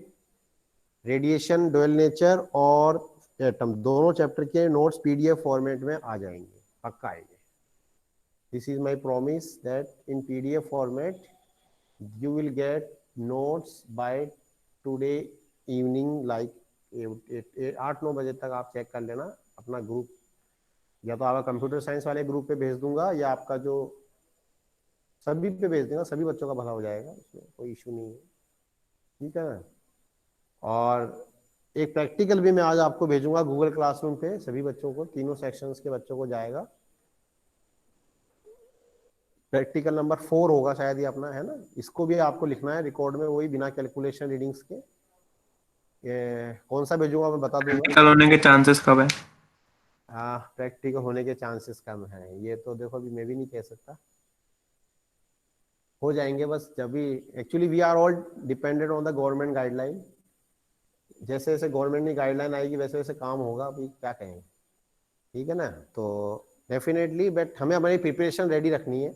रेडिएशन, डुअल नेचर और एटम दोनों चैप्टर के नोट्स पीडीएफ फॉर्मेट में आ जाएंगे, पक्का आएंगे। This is my promise that in PDF format you will get notes by today evening, like 8-9 बजे तक आप चेक कर लेना अपना ग्रुप, या तो आपका कंप्यूटर साइंस वाले ग्रुप पे भेज दूंगा या आपका जो सभी पे भेज दूंगा, सभी बच्चों का भला हो जाएगा, उसमें कोई इशू नहीं है, ठीक है ना। और एक प्रैक्टिकल भी मैं आज आपको भेजूंगा गूगल क्लासरूम पे, सभी बच्चों को, तीनों सेक्शंस के बच्चों को जाएगा। प्रैक्टिकल नंबर 4 होगा शायद ये अपना, है ना। इसको भी आपको लिखना है रिकॉर्ड में, वही बिना कैलकुलेशन रीडिंग्स के। ये कौन सा भेजूंगा मैं बता दूंगा। प्रैक्टिकल होने के चांसेस कब है? हाँ, प्रैक्टिकल होने के चांसेस कम है, ये तो देखो अभी मैं भी नहीं कह सकता, हो जाएंगे बस जब भी। Actually we are all dependent on the government guideline, जैसे जैसे गवर्नमेंट की गाइडलाइन आएगी वैसे वैसे काम होगा, अभी क्या कहें, ठीक है ना। तो डेफिनेटली, बट हमें हमारी प्रिपरेशन रेडी रखनी है,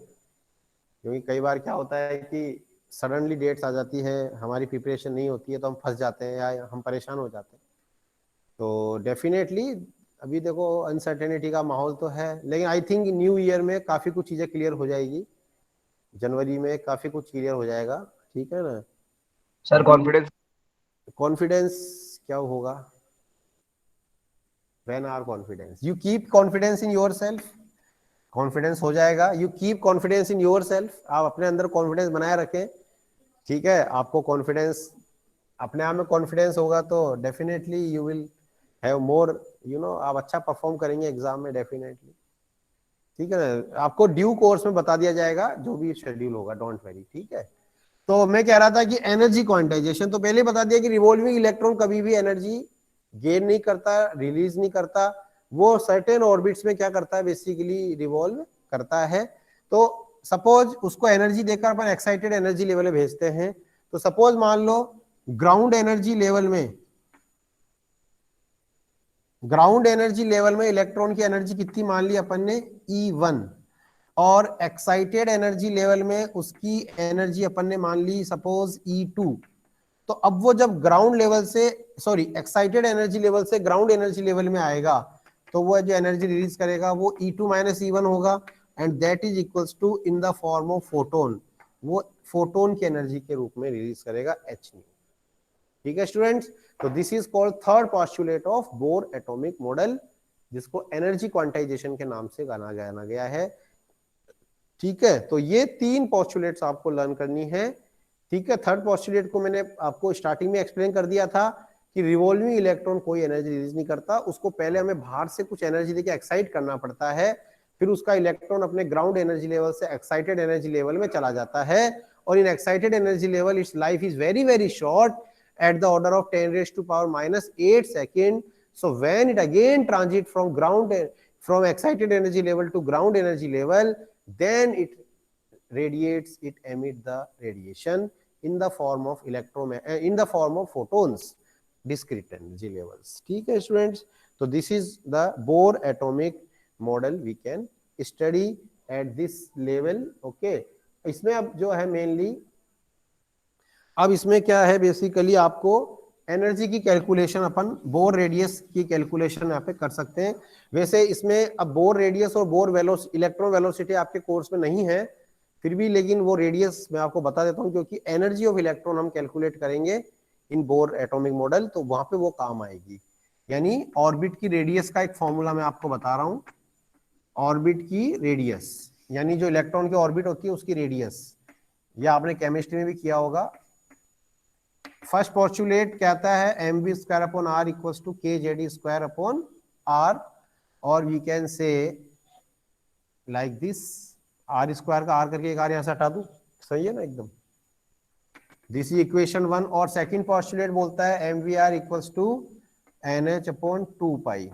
क्योंकि कई बार क्या होता है कि सडनली डेट्स आ जाती है, हमारी प्रिपरेशन नहीं होती है, तो हम फंस जाते हैं या हम परेशान हो जाते हैं। तो डेफिनेटली अभी देखो अनसर्टेनिटी का माहौल तो है, लेकिन आई थिंक न्यू ईयर में काफ़ी कुछ चीज़ें क्लियर हो जाएगी, जनवरी में काफ़ी कुछ क्लियर हो जाएगा, ठीक है ना। सर कॉन्फिडेंस कॉन्फिडेंस क्या होगा, when are confidence, you keep confidence in yourself, confidence हो जाएगा। You keep confidence in yourself, आप अपने अंदर कॉन्फिडेंस बनाए रखें, ठीक है। आपको कॉन्फिडेंस, अपने आप में कॉन्फिडेंस होगा तो definitely you will have more, you know, आप अच्छा परफॉर्म करेंगे एग्जाम में डेफिनेटली, ठीक है ना। आपको ड्यू कोर्स में बता दिया जाएगा जो भी शेड्यूल होगा, डोंट वेरी, ठीक है। तो मैं कह रहा था कि एनर्जी क्वांटाइजेशन, तो पहले बता दिया कि रिवॉल्विंग इलेक्ट्रॉन कभी भी एनर्जी गेन नहीं करता, रिलीज नहीं करता, वो सर्टेन ऑर्बिट्स में क्या करता है, बेसिकली रिवॉल्व करता है। तो सपोज उसको एनर्जी देकर अपन एक्साइटेड एनर्जी लेवल में भेजते हैं, तो सपोज मान लो ग्राउंड एनर्जी लेवल में, ग्राउंड एनर्जी लेवल में इलेक्ट्रॉन की एनर्जी कितनी मान ली अपन ने, E1, और एक्साइटेड एनर्जी लेवल में उसकी एनर्जी अपन ने मान ली सपोज E2। तो अब वो जब ग्राउंड लेवल से, सॉरी, एक्साइटेड एनर्जी लेवल से ग्राउंड एनर्जी लेवल में आएगा, तो वो जो एनर्जी रिलीज करेगा वो E2 माइनस E1 होगा, and that is equals to in the form of photon, वो फोटोन की एनर्जी के रूप में रिलीज करेगा h, ठीक है स्टूडेंट्स। तो this is called third postulate of bore atomic model, जिसको एनर्जी क्वांटाइजेशन के नाम से जाना गया है, ठीक है। तो ये 3 पोस्टुलेट्स आपको लर्न करनी है, ठीक है। थर्ड पोस्टुलेट को मैंने आपको स्टार्टिंग में एक्सप्लेन कर दिया था कि रिवॉल्विंग इलेक्ट्रॉन कोई एनर्जी रिलीज नहीं करता, उसको पहले हमें बाहर से कुछ एनर्जी देके एक्साइट करना पड़ता है, फिर उसका इलेक्ट्रॉन अपने ग्राउंड एनर्जी लेवल से एक्साइटेड एनर्जी लेवल में चला जाता है, और in excited energy level it's life is very very short at the order of 10 raised to power minus 8 second. So when it again transit from excited energy level to ground energy level, then it radiates, it emits the radiation in the form of in the form of photons, discrete energy levels. ठीक है students, so this is the Bohr atomic model we can study at this level. Okay, इसमें अब जो है mainly, अब इसमें क्या है बेसिकली आपको एनर्जी की कैलकुलेशन, अपन बोर रेडियस की कैलकुलेशन यहाँ पे कर सकते हैं। वैसे इसमें अब बोर रेडियस और बोर इलेक्ट्रॉन वेलोसिटी आपके कोर्स में नहीं है, फिर भी लेकिन वो रेडियस मैं आपको बता देता हूँ, क्योंकि एनर्जी ऑफ इलेक्ट्रॉन हम कैलकुलेट करेंगे इन बोर एटॉमिक मॉडल, तो वहां पे वो काम आएगी। यानी ऑर्बिट की रेडियस का एक फॉर्मूला मैं आपको बता रहा हूँ। ऑर्बिट की रेडियस यानी जो इलेक्ट्रॉन की ऑर्बिट होती है उसकी रेडियस, या आपने केमिस्ट्री में भी किया होगा। फर्स्ट पोस्टुलेट कहता है mv square upon r equals to kZe square upon r, और we can say like this, r square का r करके एक r यहां से हटा दूं, सही है ना एकदम। This is equation 1। और सेकंड पोस्टुलेट बोलता है mvr equals to nh upon 2 pi.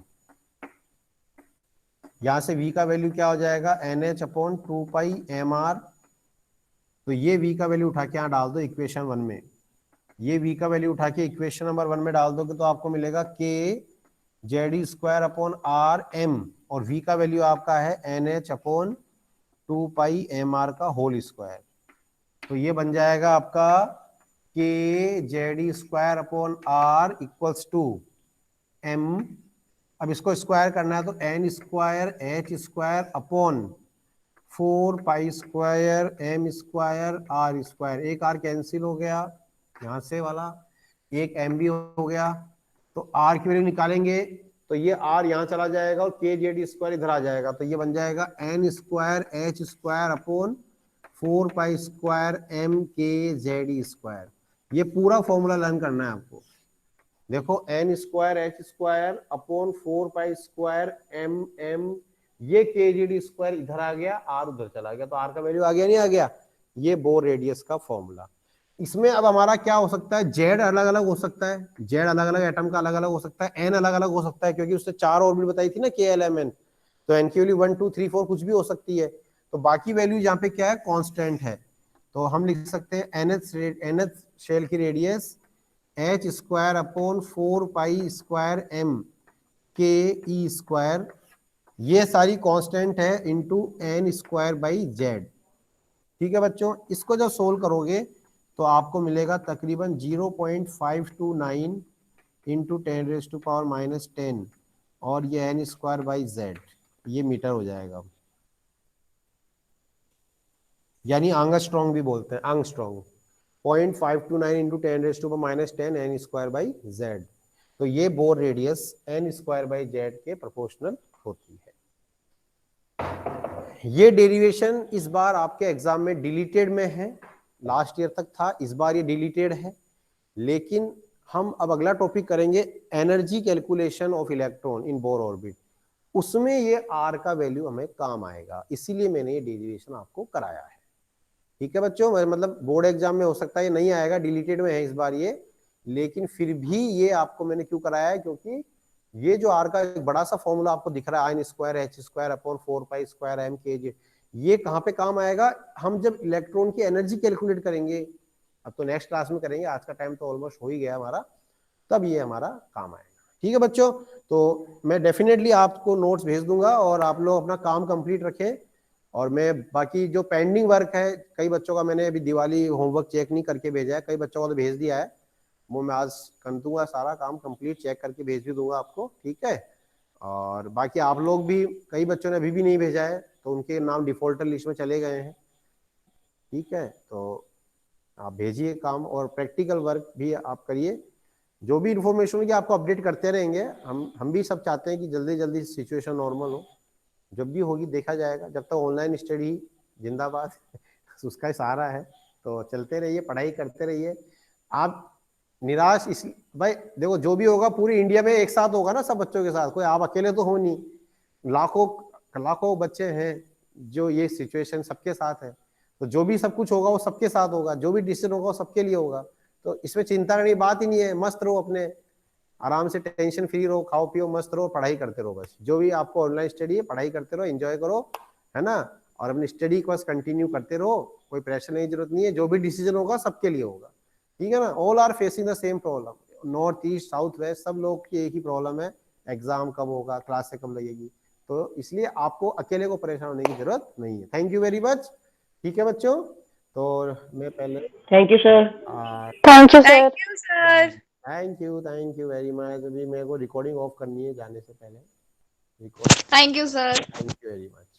यहां से v का वैल्यू क्या हो जाएगा, nh अपॉन 2 पाई mr। तो ये v का वैल्यू उठा के यहां डाल दो इक्वेशन 1 में, ये v का वैल्यू उठा के इक्वेशन नंबर 1 में डाल दोगे तो आपको मिलेगा k Z square upon R M, और v का वैल्यू आपका है nh upon 2 pi M R का होल स्क्वायर। तो ये बन जाएगा आपका k Z square upon R equals to m। अब इसको स्क्वायर करना है तो n square h square upon 4 pi square m square r square. एक r कैंसिल हो गया, यहां से वाला एक mb हो गया, तो r की वैल्यू निकालेंगे तो ये r यहां चला जाएगा और k जेड स्क्वायर इधर आ जाएगा, तो ये बन जाएगा n square h square upon 4 pi square m k Z square. ये पूरा फॉर्मूला लर्न करना है आपको। देखो n square h square upon 4 pi square m, ये k जेड स्क्वायर इधर आ गया, r उधर चला गया, तो r का वैल्यू आ गया नहीं आ गया। ये बोर रेडियस का फॉर्मूला। इसमें अब हमारा क्या हो सकता है, जेड अलग अलग हो सकता है, जेड अलग अलग एटम का अलग अलग हो सकता है, एन अलग अलग हो सकता है, क्योंकि उससे 4 ऑर्बिट बताई थी ना KLMN, तो एन की वैल्यू 1 2 3 4 कुछ भी हो सकती है। तो बाकी वैल्यू यहाँ पे क्या है, कांस्टेंट है, तो हम लिख सकते हैं nth शेल की radius h square upon 4 pi square m k e square, ये सारी कांस्टेंट है, into n square by z। ठीक है बच्चों, इसको जब सोल्व करोगे तो आपको मिलेगा तकरीबन 0.529 into 10 raise to power minus 10, और ये n स्क्वायर बाई z, ये मीटर हो जाएगा। यानी आंगस्ट्रॉन्ग भी बोलते हैं, angstrom 0.529 into 10 raise to power minus 10 n square by z। तो ये Bohr radius n square by z के प्रोपोर्शनल होती है। ये डेरिवेशन इस बार आपके एग्जाम में डिलीटेड में है, लास्ट ईयर तक था, इस बार ये डिलीटेड है। लेकिन हम अब अगला टॉपिक करेंगे energy calculation of electron in Bohr orbit, उसमें ये r का वैल्यू हमें काम आएगा, इसीलिए मैंने ये डेरिवेशन आपको कराया है। ठीक है बच्चों, मतलब बोर्ड एग्जाम में हो सकता है ये नहीं आएगा, डिलीटेड में है इस बार ये, लेकिन फिर भी ये आपको मैंने क्यों कराया है, क्योंकि ये जो r का एक बड़ा सा फॉर्मूला आपको दिख रहा है, n square h square upon 4 pi square m k j, ये कहाँ पे काम आएगा, हम जब इलेक्ट्रॉन की एनर्जी कैलकुलेट करेंगे, अब तो नेक्स्ट क्लास में करेंगे, आज का टाइम तो ऑलमोस्ट हो ही गया हमारा, तब ये हमारा काम आएगा। ठीक है बच्चों, तो मैं डेफिनेटली आपको नोट्स भेज दूंगा और आप लोग अपना काम कंप्लीट रखें, और मैं बाकी जो पेंडिंग वर्क है, कई बच्चों का मैंने अभी दिवाली होमवर्क चेक नहीं करके भेजा है, कई बच्चों को तो भेज दिया है, वो मैं आज कर दूंगा, सारा काम कंप्लीट चेक करके भेज भी दूंगा आपको। ठीक है, और बाकी आप लोग भी, कई बच्चों ने अभी भी नहीं भेजा है तो उनके नाम डिफॉल्टर लिस्ट में चले गए हैं। ठीक है, तो आप भेजिए काम, और प्रैक्टिकल वर्क भी आप करिए, जो भी इन्फॉर्मेशन होगी आपको अपडेट करते रहेंगे। हम भी सब चाहते हैं कि जल्दी जल्दी सिचुएशन नॉर्मल हो, जब भी होगी देखा जाएगा, जब तक ऑनलाइन स्टडी जिंदाबाद उसका ही सहारा है, तो चलते रहिए, पढ़ाई करते रहिए। आप निराश इस भाई देखो, जो भी होगा पूरी इंडिया में एक साथ होगा ना, सब बच्चों के साथ, कोई आप अकेले तो हो नहीं, लाखों लाखों बच्चे हैं जो ये सिचुएशन सबके साथ है, तो जो भी सब कुछ होगा वो सबके साथ होगा, जो भी डिसीजन होगा वो सबके लिए होगा, तो इसमें चिंता करने की बात ही नहीं है। मस्त रहो, अपने आराम से टेंशन फ्री रहो, खाओ पियो मस्त रहो, पढ़ाई करते रहो, बस जो भी आपको ऑनलाइन स्टडी है पढ़ाई करते रहो, एंजॉय करो, है ना, और अपनी स्टडी को बस कंटिन्यू करते रहो, कोई प्रेशर नहीं, जरूरत नहीं है, जो भी डिसीजन होगा सबके लिए होगा, ठीक है ना। All are facing the same problem, north east south west सब लोग की एक ही प्रॉब्लम है, एग्जाम कब होगा, क्लास कब लगेगी, तो इसलिए आपको अकेले को परेशान होने की जरूरत नहीं है। थैंक यू वेरी मच, ठीक है बच्चों। तो मैं पहले thank you sir. Ah, thank you sir. Thank you, sir. Thank you very much. अभी मेरे को रिकॉर्डिंग ऑफ करनी है जाने से पहले, record. Thank you, sir. Thank you very much.